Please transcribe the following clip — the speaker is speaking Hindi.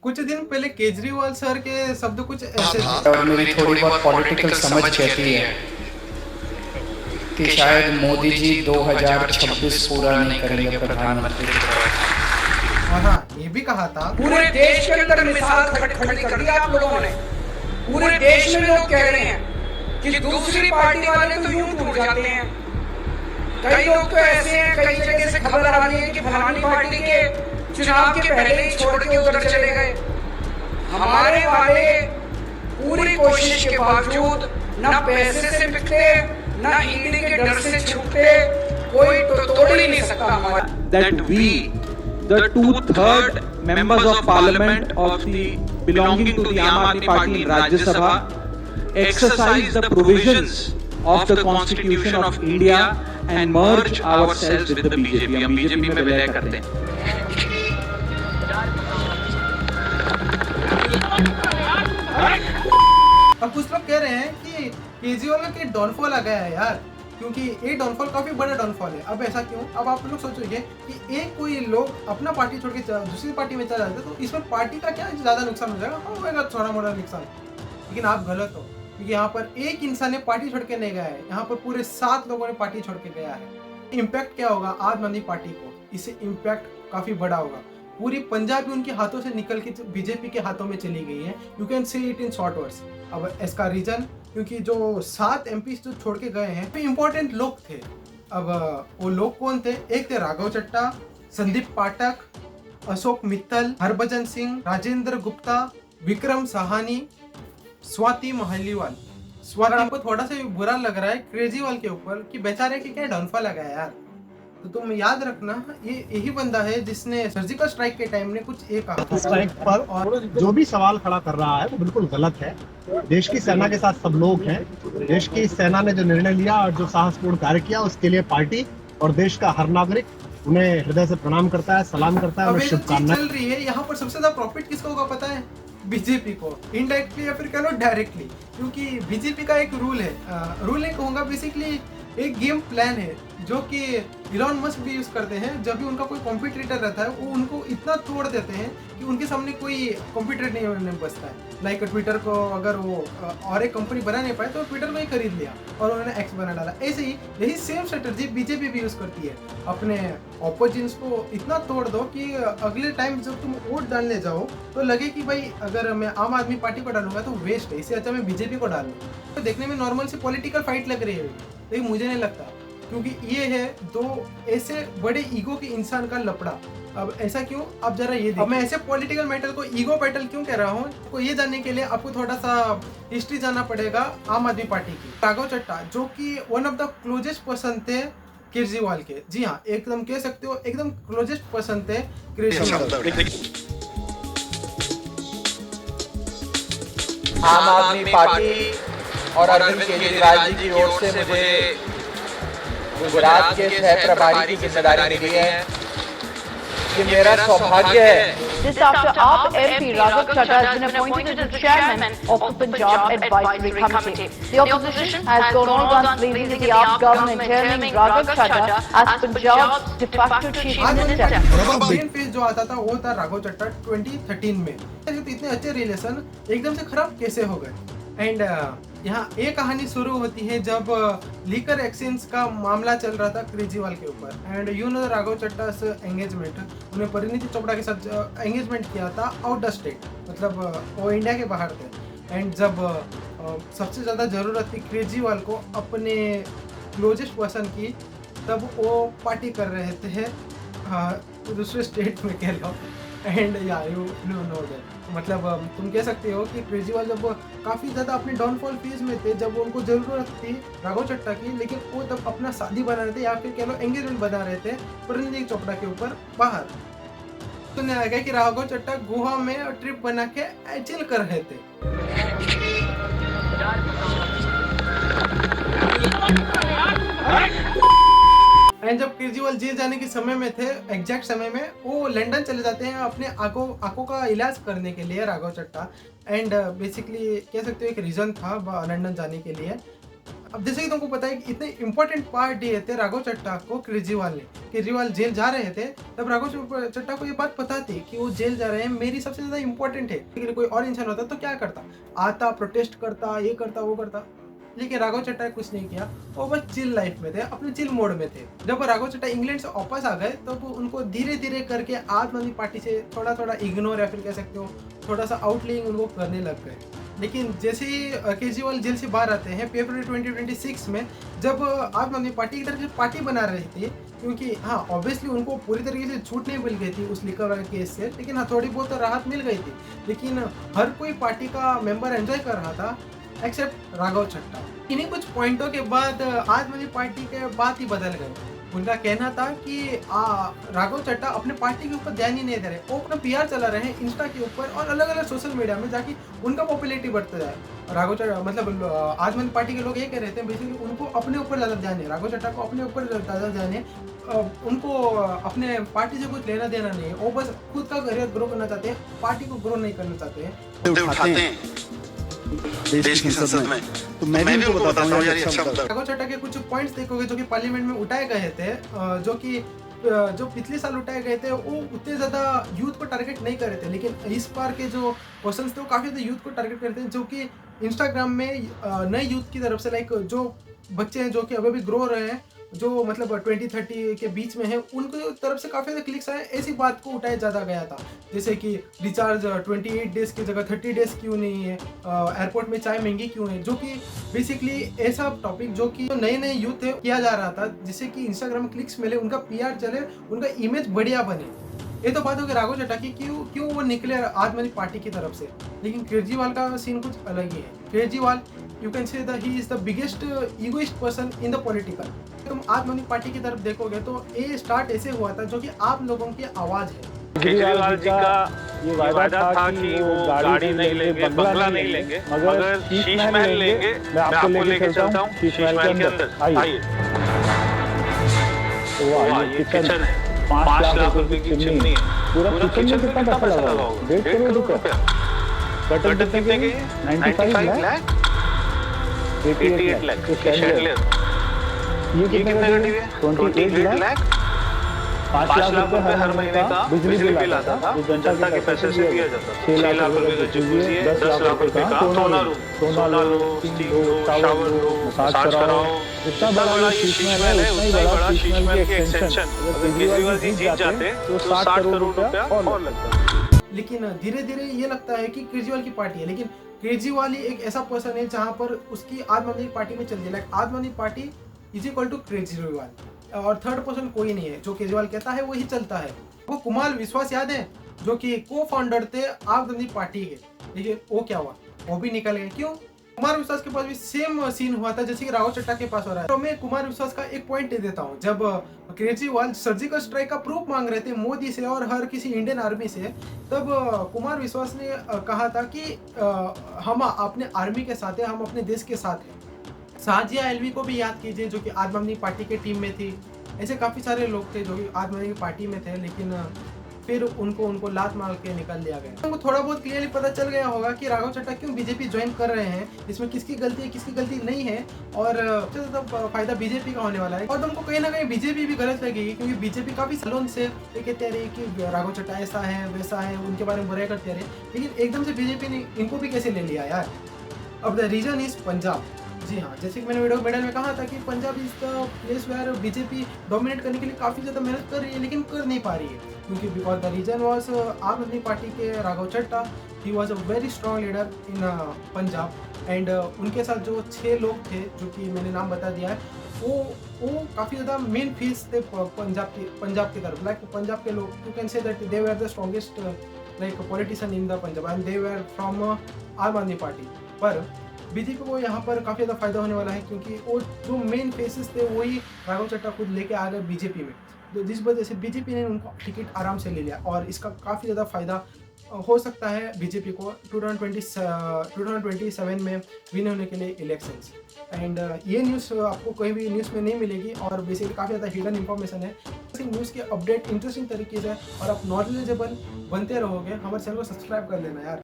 कुछ दिन पहले केजरीवाल सर के शब्द कुछ ऐसे थे। और मेरी थोड़ी बहुत पॉलिटिकल समझ कहती है कि शायद मोदी जी 2026 पूरा नहीं करेंगे प्रधानमंत्री के तौर पर। और हाँ, ये भी कहा था पूरे देश के अंदर मिसाल खड़ी कर दी आप लोगों ने। पूरे देश में लोग कह रहे हैं कि दूसरी पार्टी वाले तो यूं टूट जाते हैं। कई लोग तो ऐसे हैं, कई जगह से खबर आ रही है कि फलानी पार्टी के चुनाव के पहले ही छोड़ के उधर चले गए। हमारे वाले पूरी कोशिश के बावजूद न पैसे से बिकते, न ईडी के डर से छूटते, कोई तो तोड़ ही नहीं सकता हमारा। That we, the 2/3 members of parliament of the belonging to the Aam Aadmi Party in Rajya Sabha exercise the provisions of the Constitution of India and merge ourselves with the BJP. हम BJP में विलय करते हैं। अब कुछ लोग कह रहे हैं कि केजरीवाल का डाउनफॉल आ गया है यार, क्योंकि ये डाउनफॉल काफी बड़ा डाउनफॉल है। अब ऐसा क्यों? अब आप लोग सोचोगे कि एक कोई लोग अपना पार्टी छोड़ के दूसरी पार्टी में चला जाते तो इसमें पार्टी का क्या ज्यादा नुकसान हो जाएगा? होगा थोड़ा मोटा नुकसान, लेकिन आप गलत हो, क्योंकि यहाँ पर एक इंसान ने पार्टी छोड़ के नहीं गया है, यहाँ पर पूरे 7 लोगों ने पार्टी छोड़ के गया है। इम्पैक्ट क्या होगा आम आदमी पार्टी को? इससे इम्पैक्ट काफी बड़ा होगा। पूरी पंजाब भी उनके हाथों से निकल के बीजेपी के हाथों में चली गई है। You can see it in short words. अब इसका रीजन, क्योंकि जो 7 MP जो छोड़ के गए हैं तो इम्पोर्टेंट लोग थे। अब वो लोग कौन थे? एक थे राघव चड्ढा, संदीप पाठक, अशोक मित्तल, हरभजन सिंह, राजेंद्र गुप्ता, विक्रम साहानी, स्वाति महलीवाल। स्वाति को थोड़ा सा बुरा लग रहा है केजरीवाल के ऊपर कि बेचारे के क्या डाउनफॉल लगा है यार। तो तुम याद रखना, ये यही बंदा है जिसने सर्जिकल स्ट्राइक के टाइम ने कुछ ये कहा था। स्ट्राइक पर और जो भी सवाल खड़ा कर रहा है वो बिल्कुल गलत है। देश की सेना के साथ सब लोग हैं। देश की सेना ने जो निर्णय लिया और जो साहसपूर्ण कार्य किया उसके लिए पार्टी और देश का हर नागरिक उन्हें हृदय से प्रणाम करता है, सलाम करता है और शुभकामनाएं। चल रही है यहाँ पर सबसे ज्यादा प्रॉफिट किसको होगा पता है? बीजेपी को, इनडायरेक्टली या फिर कह लो डायरेक्टली, क्योंकि बीजेपी का एक रूल है, रूल नहीं कहूंगा, बेसिकली एक गेम प्लान है जो कि इलॉन मस्क भी यूज करते हैं। जब भी उनका कोई कॉम्पिटिटर रहता है वो उनको इतना तोड़ देते हैं कि उनके सामने कोई कॉम्पिटिटर नहीं बचता है। लाइक ट्विटर को अगर वो और एक कंपनी बना नहीं पाए तो ट्विटर को ही खरीद लिया और उन्होंने एक्स बना डाला। ऐसे ही यही सेम स्ट्रेटजी बीजेपी भी यूज करती है। अपने ऑपोजिट्स को इतना तोड़ दो कि अगले टाइम जब तुम वोट डालने जाओ तो लगे कि भाई अगर मैं आम आदमी पार्टी को डालूंगा तो वेस्ट है, इससे अच्छा मैं बीजेपी को डाल लूँ। तो देखने में नॉर्मल सी पॉलिटिकल फाइट लग रही है, लेकिन मुझे नहीं लगता, क्योंकि ये है दो ऐसे बड़े ईगो के इंसान का लपड़ा। अब ऐसा क्यों? अब जरा ये देखो। अब मैं ऐसे पॉलिटिकल मैटर को ईगो बैटल क्यों कह रहा हूँ, तो ये जानने के लिए आपको थोड़ा सा हिस्ट्री जानना पड़ेगा आम आदमी पार्टी की। राघव चड्ढा जो कि one of the closest person थे केजरीवाल के, जी हाँ, एकदम कह सकते हो एकदम क्लोजेस्ट पर्सन थे केजरीवाल। आम आदमी पार्टी और अरविंद केजरीवाल जी की ओर से मुझे गुजरात के सह प्रभारी की जिम्मेदारी मिली है। ये मेरा सौभाग्य है। This after AAP MP Raghav Chadha has been appointed as the chairman of the Punjab Advisory Committee. The opposition has gone all guns blazing at the AAP government, terming Raghav Chadha as Punjab's de facto chief minister. Main phase जो आता था वो था राघव चड्ढा 2013 में। इतने अच्छे रिलेशन एकदम से खराब कैसे हो गए? एंड यहाँ एक कहानी शुरू होती है जब लीकर एक्सचेंज का मामला चल रहा था केजरीवाल के ऊपर। And you know Raghav Chadha से एंगेजमेंट, उन्हें परिणीति चोपड़ा के साथ एंगेजमेंट किया था आउट द स्टेट, मतलब वो इंडिया के बाहर थे। एंड जब सबसे ज़्यादा ज़रूरत थी केजरीवाल को अपने क्लोजेस्ट पर्सन की, तब वो पार्टी कर रहे थे दूसरे स्टेट में कह लो। एंड या यू नो दैट, मतलब तुम कह सकते हो कि केजरीवाल जब काफ़ी ज़्यादा अपने डाउनफॉल फेज में थे, जब उनको ज़रूरत थी राघव चड्ढा की, लेकिन वो तब अपना शादी बना रहे थे या फिर कह लो एंगेजमेंट बना रहे थे परिणीति चोपड़ा के ऊपर बाहर। तो नहीं आएगा कि राघव चड्ढा गोवा में ट्रिप बना के चिल कर रहे थे। एंड जब केजरीवाल जेल जाने के समय में थे, एग्जैक्ट समय में, वो लंदन चले जाते हैं अपने आंखों का इलाज करने के लिए राघव चड्ढा। एंड बेसिकली कह सकते हो एक रीज़न था लंदन जाने के लिए। अब जैसे कि तुमको पता है कि इतने इंपॉर्टेंट पार्ट दिए थे राघव चड्ढा को केजरीवाल ने। केजरीवाल जेल जा रहे थे तब राघव चड्ढा को ये बात पता थी कि वो जेल जा रहे हैं, मेरी सबसे ज्यादा इंपॉर्टेंट है। लेकिन कोई और इंसान होता तो क्या करता, आता प्रोटेस्ट करता, ये करता वो करता। लेकिन राघव चड्ढा ने कुछ नहीं किया, वो बस चिल लाइफ में थे, अपने चिल मोड में थे। जब राघव चड्ढा इंग्लैंड से वापस आ गए तो उनको धीरे धीरे करके आम आदमी पार्टी से थोड़ा थोड़ा इग्नोर या फिर कह सकते हो थोड़ा सा आउटलेइंग उनको करने लग गए। लेकिन जैसे ही केजरीवाल जेल से बाहर आते हैं फरवरी 2026 में, जब आम आदमी पार्टी की तरफ से पार्टी बना रही थी, क्योंकि हाँ ऑब्वियसली उनको पूरी तरीके से छूट नहीं मिल गई थी उस लिकर वाले केस से, लेकिन हाँ थोड़ी बहुत राहत मिल गई थी। लेकिन हर कोई पार्टी का मेंबर एंजॉय कर रहा था एक्सेप्ट राघव चड्ढा। इन्हीं कुछ पॉइंटों के बाद आम आदमी पार्टी के बात ही बदल गए। उनका कहना था कि राघव चड्ढा अपने पार्टी के ऊपर ध्यान ही नहीं दे रहे, वो अपना पीआर चला रहे हैं इंस्टा के ऊपर और अलग अलग सोशल मीडिया में जाके उनका पॉपुलैरिटी बढ़ता जाए। राघव चड्ढा मतलब आम आदमी पार्टी के लोग ये कह रहे थे बेसिकली उनको अपने ऊपर ज़्यादा ध्यान है, राघव चड्ढा को अपने ऊपर ज़्यादा ध्यान है, उनको अपने पार्टी से कुछ लेना देना नहीं है, वो बस खुद का करियर ग्रो करना चाहते हैं, पार्टी को ग्रो नहीं करना चाहते हैं। देश की संसद में तो मैं भी उनको बताता हूँ यार अच्छा राघव चड्ढा के कुछ पॉइंट्स देखोगे जो कि पार्लियामेंट में उठाए गए थे, जो पिछले साल उठाए गए थे वो उतने ज़्यादा यूथ को टारगेट नहीं कर रहे थे, लेकिन इस बार के जो क्वेश्चंस थे वो काफ़ी ज़्यादा यूथ को टारगेट करते हैं, जो कि इंस्टाग्राम में नए यूथ की तरफ से लाइक जो बच्चे हैं जो कि अभी भी ग्रो रहे हैं, जो मतलब 20-30 के बीच में है, उनकी तरफ से काफ़ी ज़्यादा क्लिक्स आए। ऐसी बात को उठाया ज़्यादा गया था, जैसे कि रिचार्ज 28 डेज़ की जगह 30 डेज़ क्यों नहीं है, एयरपोर्ट में चाय महंगी क्यों है, जो कि बेसिकली ऐसा टॉपिक जो कि नए नए यूथ है किया जा रहा था, जिससे कि इंस्टाग्राम में क्लिक्स मिले, उनका पीआर चले, उनका इमेज बढ़िया बने। ये तो बात हो गई राघव चड्ढा की क्यों वो निकले आम आदमी पार्टी की तरफ से। लेकिन केजरीवाल का सीन कुछ अलग ही है। Kejriwal you can say that he is the biggest egoist person in the political. तुम आम आदमी पार्टी की तरफ देखोगे तो ये स्टार्ट ऐसे हुआ था जो कि आप लोगों की आवाज़ है। केजरीवाल जी का ये वादा था कि वो गाड़ी नहीं लेंगे, बंगला नहीं लेंगे, मगर शीश महल लेंगे। मैं आपको लेके चलता हूँ शीश महल के अंदर, आइए। ये किचन है, 5 लाख रुपए की चिमनी है, पूरा किचन में कितना पैसा लगा होगा? 1.5 करोड़ रुपया। बटन कितने के? 95 लाख, 88 लाख। ये कितने का टीवी है? 28 लाख। 5 लाख रुपए हर महीने का बिजली बिल आता था, जनता के पैसे से दिया जाता था। 6 लाख रुपए का जकूज़ी है, 10 लाख रुपए का सोना लो, स्टीम लो, शावर लो, मसाज कराओ। जितना बड़ा शीश महल है उतना ही बड़ा शीश महल की एक्सटेंशन। अगर केजरीवाल जी जीत जाते तो 60 करोड़ रुपया और लगता। लेकिन धीरे धीरे ये लगता है कि केजरीवाल की पार्टी है, लेकिन केजरीवाल ही एक ऐसा पर्सन है जहाँ पर उसकी आम आदमी पार्टी में चल जाए, Aam Aadmi Party is equal to Kejriwal, और थर्ड पर्सन कोई नहीं है। जो केजरीवाल कहता है वही चलता है। वो कुमार विश्वास याद है जो कि को फाउंडर थे आम आदमी पार्टी के, लेकिन वो क्या हुआ, वो भी निकल गए। क्यों? कुमार विश्वास के पास भी सेम सीन हुआ था जैसे कि राघव चड्ढा के पास हो रहा है। तो मैं कुमार विश्वास का एक पॉइंट दे देता हूँ। जब केजरीवाल सर्जिकल स्ट्राइक का प्रूफ मांग रहे थे मोदी से और हर किसी इंडियन आर्मी से, तब कुमार विश्वास ने कहा था कि हम अपने आर्मी के साथ हैं, हम अपने देश के साथ हैं। साजिया एलवी को भी याद कीजिए जो कि आम आदमी पार्टी के टीम में थी। ऐसे काफ़ी सारे लोग थे जो कि आम आदमी पार्टी में थे, लेकिन फिर उनको लात मार के निकाल दिया गया। उनको थोड़ा बहुत क्लियरली पता चल गया होगा कि राघव चड्ढा क्यों बीजेपी ज्वाइन कर रहे हैं, इसमें किसकी गलती है किसकी गलती नहीं है, और सबसे ज़्यादा फायदा बीजेपी का होने वाला है। और तुमको कहीं ना कहीं बीजेपी भी गलत लगेगी, क्योंकि बीजेपी काफ़ी सालों से ये कहते रहे कि राघव चड्ढा ऐसा है वैसा है, उनके बारे में बुराई करते रहे, लेकिन एकदम से बीजेपी ने इनको भी कैसे ले लिया यार। अब द रीजन इज पंजाब। जी हाँ, जैसे कि मैंने वीडियो में कहा था कि Punjab is the place where BJP dominate करने के लिए काफ़ी ज़्यादा मेहनत कर रही है, लेकिन कर नहीं पा रही है, क्योंकि बिकॉज द रीजन वॉज आम आदमी पार्टी के Raghav Chadha, he was a very strong leader in Punjab. And उनके साथ जो 6 लोग थे जो कि मैंने नाम बता दिया है, वो काफ़ी ज़्यादा मेन फेस थे पंजाब की तरफ। लाइक पंजाब के लोग you can say that they were the strongest like politician in the Punjab and they were from आम आदमी पार्टी। पर बीजेपी को यहाँ पर काफ़ी ज़्यादा फायदा होने वाला है, क्योंकि वो जो मेन फेसेस थे वही राघव चड्ढा खुद लेके आ गए बीजेपी में, तो जिस वजह से बीजेपी ने उनको टिकट आराम से ले लिया, और इसका काफ़ी ज़्यादा फायदा हो सकता है बीजेपी को 2027 में विन होने के लिए इलेक्शंस। एंड ये न्यूज़ आपको कोई भी न्यूज़ में नहीं मिलेगी, और बेसिकली काफ़ी ज़्यादा हिडन इन्फॉर्मेशन है। न्यूज़ के अपडेट इंटरेस्टिंग तरीके से और आप नॉलेजेबल बनते रहोगे, हमारे चैनल को सब्सक्राइब कर लेना यार।